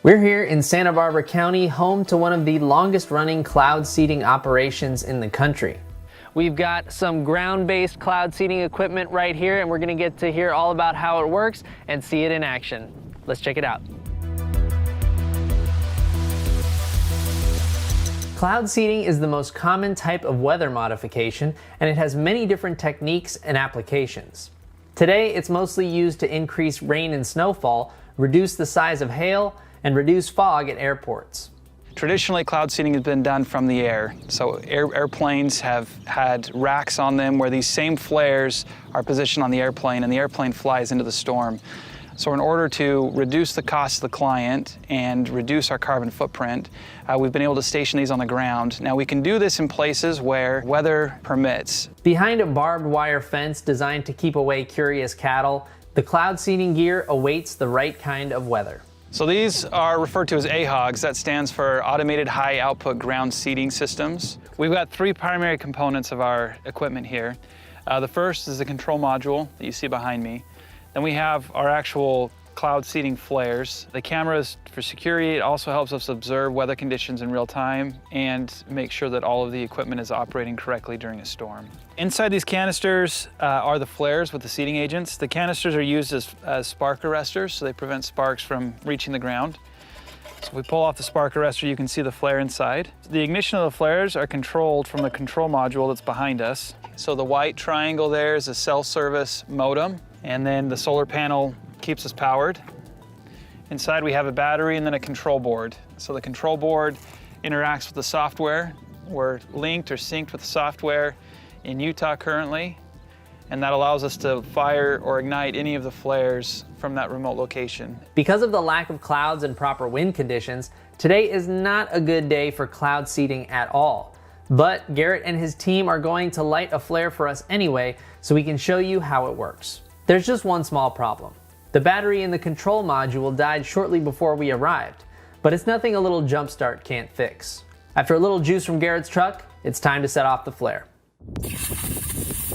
We're here in Santa Barbara County, home to one of the longest running cloud seeding operations in the country. We've got some ground-based cloud seeding equipment right here, and we're gonna get to hear all about how it works and see it in action. Let's check it out. Cloud seeding is the most common type of weather modification, and it has many different techniques and applications. Today, it's mostly used to increase rain and snowfall, reduce the size of hail, and reduce fog at airports. Traditionally, cloud seeding has been done from the air. So airplanes have had racks on them where these same flares are positioned on the airplane, and the airplane flies into the storm. So in order to reduce the cost to the client and reduce our carbon footprint, we've been able to station these on the ground. Now we can do this in places where weather permits. Behind a barbed wire fence designed to keep away curious cattle, the cloud seeding gear awaits the right kind of weather. So these are referred to as AHOGs. That stands for Automated High Output Ground Seeding Systems. We've got three primary components of our equipment here. The first is the control module that you see behind me. Then we have our actual cloud seeding flares. The cameras for security. It also helps us observe weather conditions in real time and make sure that all of the equipment is operating correctly during a storm. Inside these canisters are the flares with the seeding agents. The canisters are used as spark arresters, so they prevent sparks from reaching the ground. So if we pull off the spark arrestor, you can see the flare inside. The ignition of the flares are controlled from the control module that's behind us. So the white triangle there is a cell service modem, and then the solar panel keeps us powered. Inside we have a battery and then a control board. So the control board interacts with the software. We're linked or synced with the software in Utah currently, and that allows us to fire or ignite any of the flares from that remote location. Because of the lack of clouds and proper wind conditions, today is not a good day for cloud seeding at all. But Garrett and his team are going to light a flare for us anyway, so we can show you how it works. There's just one small problem. The battery in the control module died shortly before we arrived, but it's nothing a little jump start can't fix. After a little juice from Garrett's truck, it's time to set off the flare.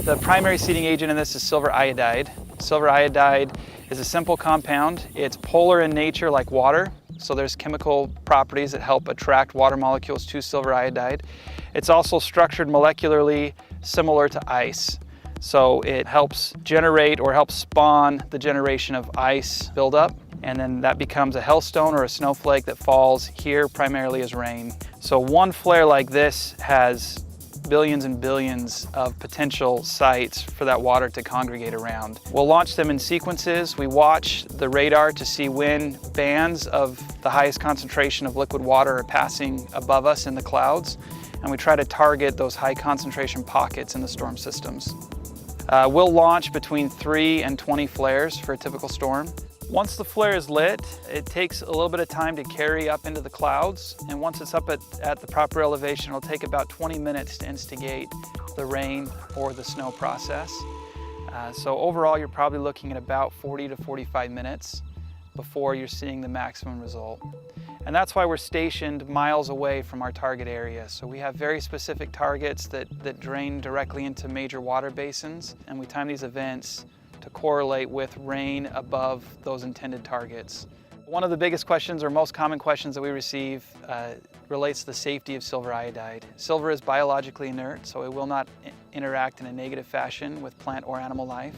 The primary seeding agent in this is silver iodide. Silver iodide is a simple compound. It's polar in nature like water, so there's chemical properties that help attract water molecules to silver iodide. It's also structured molecularly similar to ice. So it helps generate or helps spawn the generation of ice buildup, and then that becomes a hailstone or a snowflake that falls here primarily as rain. So one flare like this has billions and billions of potential sites for that water to congregate around. We'll launch them in sequences. We watch the radar to see when bands of the highest concentration of liquid water are passing above us in the clouds, and we try to target those high concentration pockets in the storm systems. We'll launch between 3 and 20 flares for a typical storm. Once the flare is lit, it takes a little bit of time to carry up into the clouds, and once it's up at the proper elevation, it'll take about 20 minutes to instigate the rain or the snow process. So overall, you're probably looking at about 40 to 45 minutes before you're seeing the maximum result. And that's why we're stationed miles away from our target area. So we have very specific targets that drain directly into major water basins, and we time these events to correlate with rain above those intended targets. One of the biggest questions or most common questions that we receive relates to the safety of silver iodide. Silver is biologically inert, so it will not interact in a negative fashion with plant or animal life.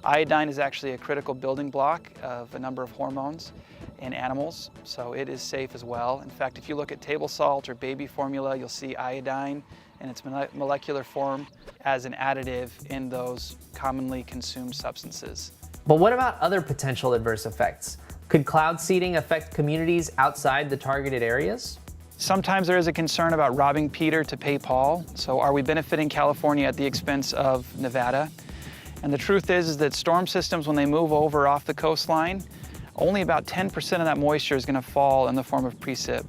Iodine is actually a critical building block of a number of hormones in animals, so it is safe as well. In fact, if you look at table salt or baby formula, you'll see iodine in its molecular form as an additive in those commonly consumed substances. But what about other potential adverse effects? Could cloud seeding affect communities outside the targeted areas? Sometimes there is a concern about robbing Peter to pay Paul. So are we benefiting California at the expense of Nevada? And the truth is that storm systems, when they move over off the coastline, only about 10% of that moisture is going to fall in the form of precip.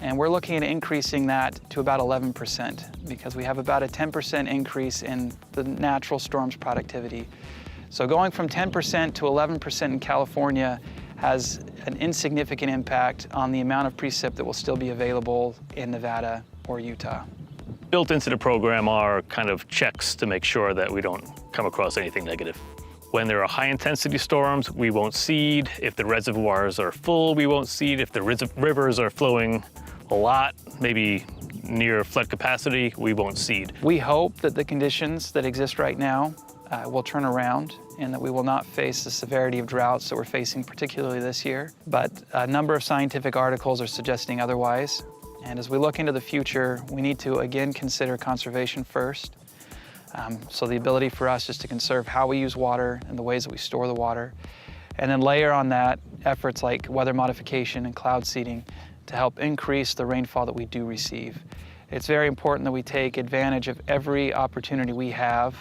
And we're looking at increasing that to about 11% because we have about a 10% increase in the natural storm's productivity. So going from 10% to 11% in California has an insignificant impact on the amount of precip that will still be available in Nevada or Utah. Built into the program are kind of checks to make sure that we don't come across anything negative. When there are high intensity storms, we won't seed. If the reservoirs are full, we won't seed. If the rivers are flowing a lot, maybe near flood capacity, we won't seed. We hope that the conditions that exist right now will turn around and that we will not face the severity of droughts that we're facing, particularly this year. But a number of scientific articles are suggesting otherwise. And as we look into the future, we need to again consider conservation first. So the ability for us is to conserve how we use water and the ways that we store the water. And then layer on that efforts like weather modification and cloud seeding to help increase the rainfall that we do receive. It's very important that we take advantage of every opportunity we have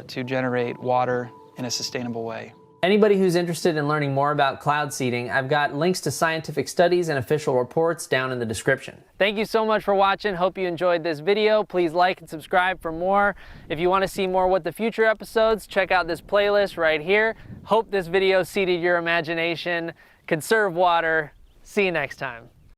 to generate water in a sustainable way. Anybody who's interested in learning more about cloud seeding, I've got links to scientific studies and official reports down in the description. Thank you so much for watching. Hope you enjoyed this video. Please like and subscribe for more. If you want to see more What the Future episodes, check out this playlist right here. Hope this video seeded your imagination. Conserve water. See you next time.